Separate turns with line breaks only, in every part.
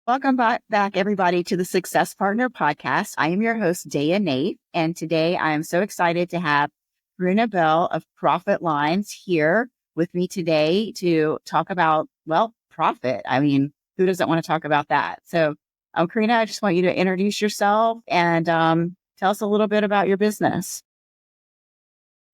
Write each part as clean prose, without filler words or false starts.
Welcome back, everybody, to the Success Partner Podcast. I am your host, Daya Naef, and today I am so excited to have Karena Bell of ProfitLines here with me today to talk about, profit. I mean, who doesn't want to talk about that? So, Karena, I just want you to introduce yourself and tell us a little bit about your business.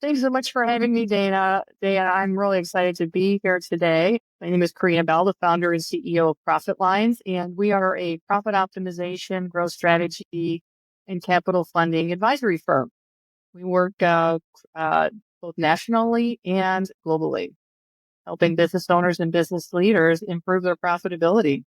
Thanks so much for having me, Dana. I'm really excited to be here today. My name is Karena Bell, the founder and CEO of ProfitLines, and we are a profit optimization, growth strategy, and capital funding advisory firm. We work both nationally and globally, helping business owners and business leaders improve their profitability.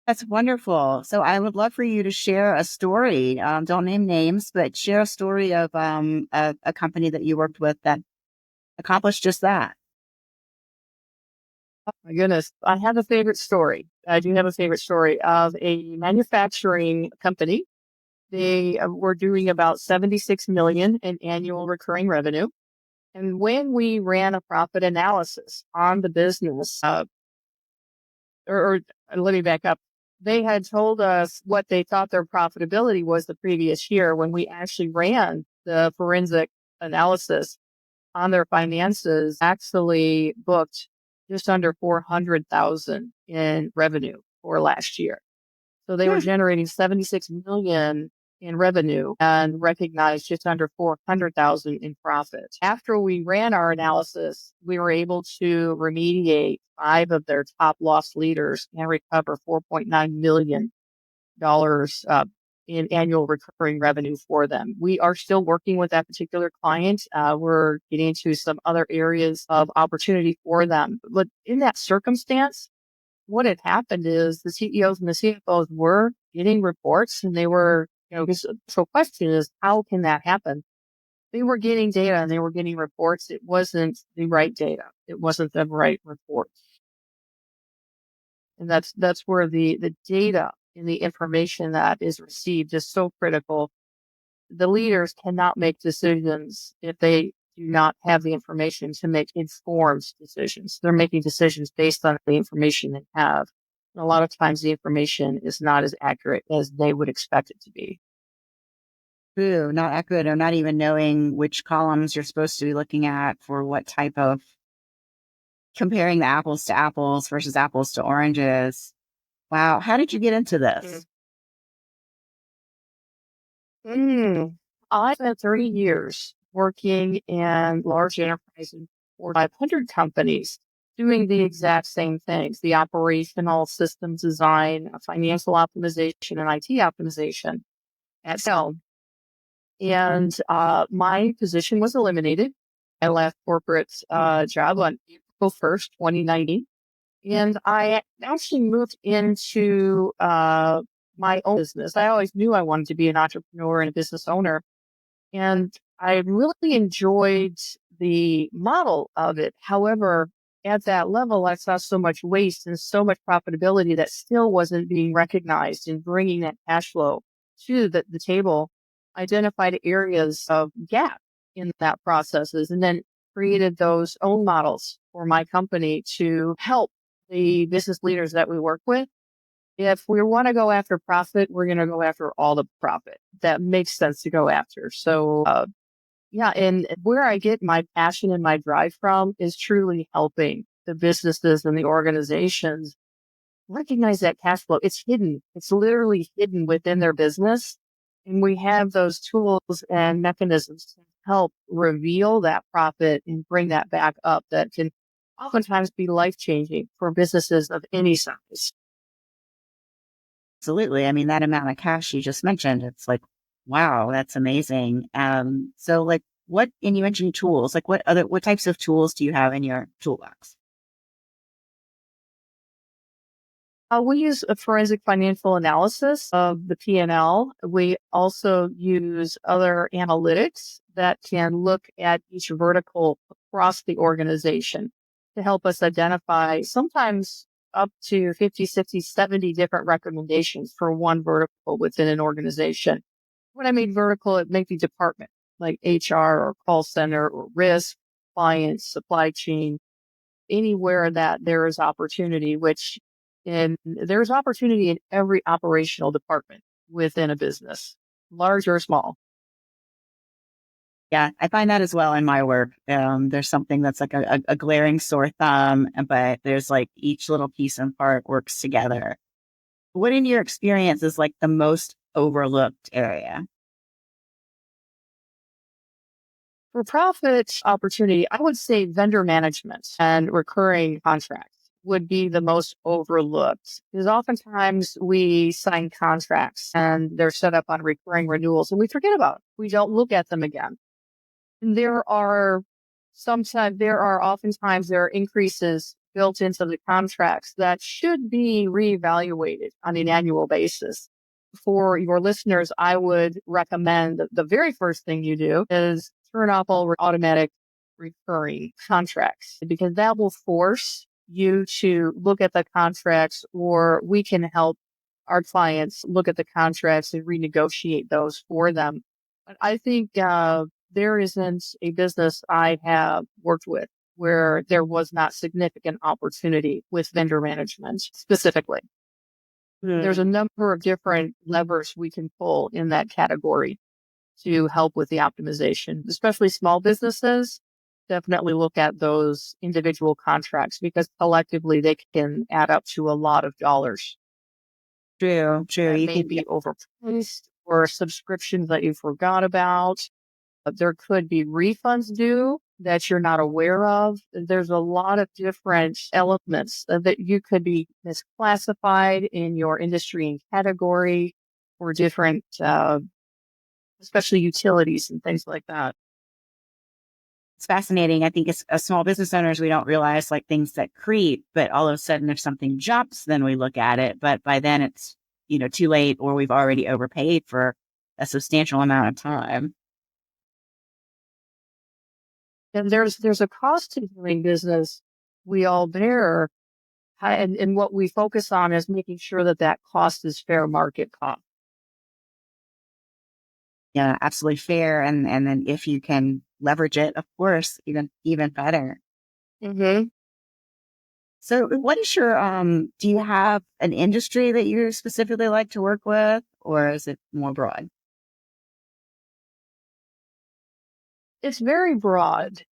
That's wonderful. So I would love for you to share a story. Don't name names, but share a story of a company that you worked with that accomplished just that.
Oh my goodness. I have a favorite story. I do have a favorite story of a manufacturing company. They were doing about 76 million in annual recurring revenue. And when we ran a profit analysis on the business, or let me back up. They had told us what they thought their profitability was the previous year. When we actually ran the forensic analysis on their finances, actually booked just under 400,000 in revenue for last year. So they were generating 76 million in revenue and recognized just under 400,000 in profit. After we ran our analysis, we were able to remediate 5 of their top loss leaders and recover $4.9 million in annual recurring revenue for them. We are still working with that particular client. We're getting into some other areas of opportunity for them. But in that circumstance, what had happened is the CEOs and the CFOs were getting reports, and they were, so question is, how can that happen? They were getting data and they were getting reports. It wasn't the right data. It wasn't the right reports. And that's where the data and the information that is received is so critical. The leaders cannot make decisions if they do not have the information to make informed decisions. They're making decisions based on the information they have. And a lot of times the information is not as accurate as they would expect it to be.
True, not accurate, or not even knowing which columns you're supposed to be looking at for what type of comparing the apples to apples versus apples to oranges. Wow. How did you get into this?
I spent 30 years working in large enterprises for 500 companies doing the exact same things, the operational systems design, financial optimization, and IT optimization at Dell. And my position was eliminated. I left corporate job on April 1st, 2019. And I actually moved into my own business. I always knew I wanted to be an entrepreneur and a business owner. And I really enjoyed the model of it. However, at that level, I saw so much waste and so much profitability that still wasn't being recognized, and bringing that cash flow to the table, identified areas of gap in that processes, and then created those own models for my company to help the business leaders that we work with. If we want to go after profit, we're going to go after all the profit that makes sense to go after. So, and where I get my passion and my drive from is truly helping the businesses and the organizations recognize that cash flow. It's hidden. It's literally hidden within their business. And we have those tools and mechanisms to help reveal that profit and bring that back up, that can oftentimes be life-changing for businesses of any size.
Absolutely. I mean, that amount of cash you just mentioned, it's like, wow, that's amazing. So like and you mentioned tools, like what types of tools do you have in your toolbox?
We use a forensic financial analysis of the P&L. We also use other analytics that can look at each vertical across the organization to help us identify sometimes up to 50, 60, 70 different recommendations for one vertical within an organization. When I mean vertical, it may be department like HR or call center or risk, clients, supply chain, anywhere that there is opportunity, which And there's opportunity in every operational department within a business, large or small.
Yeah, I find that as well in my work. There's something that's like a glaring sore thumb, but there's like each little piece and part works together. What in your experience is like the most overlooked area?
For profit opportunity, I would say vendor management and recurring contracts would be the most overlooked because oftentimes we sign contracts and they're set up on recurring renewals and we forget about them. We don't look at them again. And there are increases built into the contracts that should be reevaluated on an annual basis. For your listeners, I would recommend that the very first thing you do is turn off all automatic recurring contracts because that will force you to look at the contracts, or we can help our clients look at the contracts and renegotiate those for them. But I think there isn't a business I have worked with where there was not significant opportunity with vendor management specifically. There's a number of different levers we can pull in that category to help with the optimization, especially small businesses. Definitely look at those individual contracts because collectively they can add up to a lot of dollars.
True.
That
You
may
can,
be overpriced or subscriptions that you forgot about. There could be refunds due that you're not aware of. There's a lot of different elements that you could be misclassified in your industry and category or different, especially utilities and things like that.
it's fascinating. I think as small business owners, we don't realize like things that creep, but all of a sudden, if something jumps, then we look at it. But by then it's, too late, or we've already overpaid for a substantial amount of time.
And there's a cost to doing business we all bear. And what we focus on is making sure that that cost is fair market cost.
Yeah, absolutely fair. And then if you can leverage it, of course, even better.
Mm-hmm.
So what is your do you have an industry that you specifically like to work with, or is it more broad?
It's very broad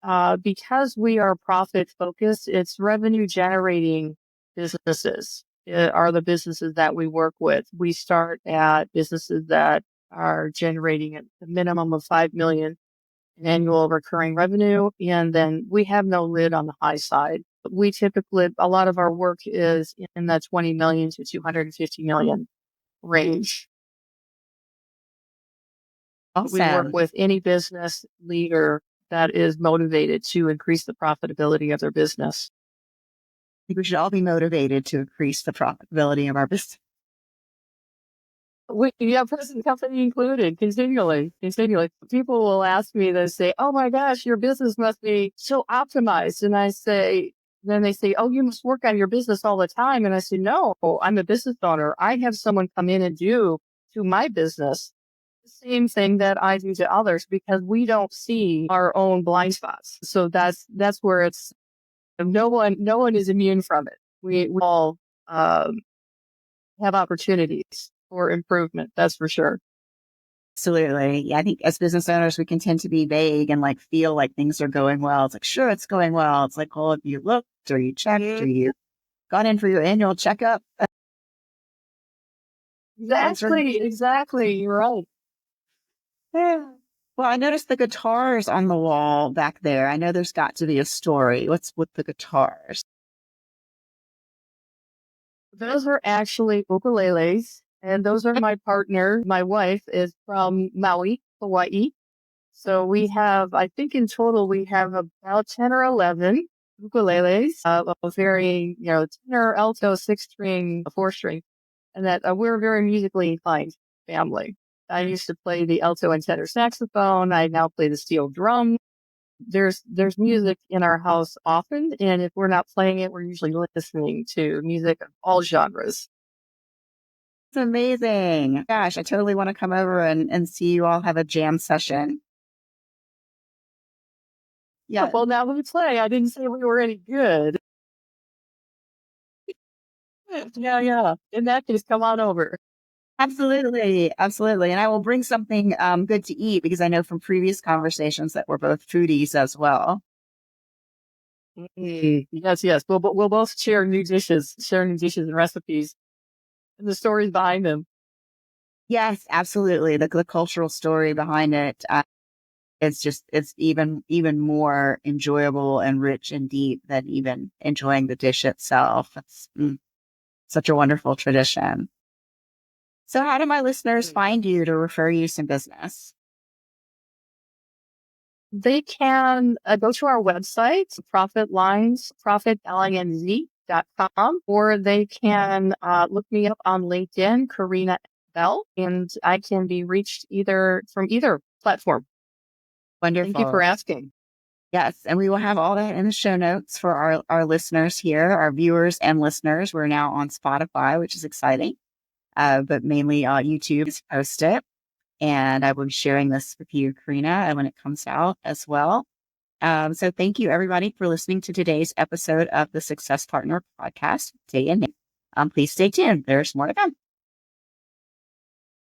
because we are profit focused. It's revenue generating businesses are the businesses that we work with. We start at businesses that are generating at the minimum of 5 million in annual recurring revenue. And then we have no lid on the high side. We typically, a lot of our work is in the 20 million to 250 million range. We work
Awesome.
with any business leader that is motivated to increase the profitability of their business.
I think we should all be motivated to increase the profitability of our business.
Present company included, continually. People will ask me, they say, oh my gosh, your business must be so optimized. And then they say, oh, you must work on your business all the time. And I say, no, I'm a business owner. I have someone come in and do to my business the same thing that I do to others because we don't see our own blind spots. So that's where it's no one is immune from it. We all have opportunities for improvement. That's for sure.
Absolutely. Yeah, I think as business owners, we can tend to be vague and like feel like things are going well. It's like, sure, it's going well. It's like, well, have you looked or you checked or you gone in for your annual checkup?
Exactly. You're right.
Yeah. Well, I noticed the guitars on the wall back there. I know there's got to be a story. What's with the guitars?
Those are actually ukuleles, and those are my partner. My wife is from Maui, Hawaii. So we have, I think in total, we have about 10 or 11 ukuleles of varying, tenor, alto, six string, four string, and that we're a very musically inclined family. I used to play the alto and tenor saxophone. I now play the steel drum. There's music in our house often, and if we're not playing it, we're usually listening to music of all genres.
It's amazing. Gosh, I totally want to come over and see you all have a jam session. Yeah.
Well, now we play. I didn't say we were any good. Yeah, yeah. In that case, come on over.
Absolutely. Absolutely. And I will bring something good to eat because I know from previous conversations that we're both foodies as well.
Yes, yes. We'll both share new dishes, and recipes and the stories behind them.
Yes, absolutely. The cultural story behind it. It's even more enjoyable and rich and deep than even enjoying the dish itself. It's such a wonderful tradition. So how do my listeners find you to refer you some business?
They can go to our website, ProfitLines, ProfitLinz.com, or they can look me up on LinkedIn, Karena Bell, and I can be reached from either platform.
Wonderful.
Thank you for asking.
Yes, and we will have all that in the show notes for our listeners here, our viewers and listeners. We're now on Spotify, which is exciting, but mainly YouTube to post it. And I will be sharing this with you, Karena, when it comes out as well. So thank you, everybody, for listening to today's episode of the Success Partner Podcast, Daya Naef. Please stay tuned. There's more to come.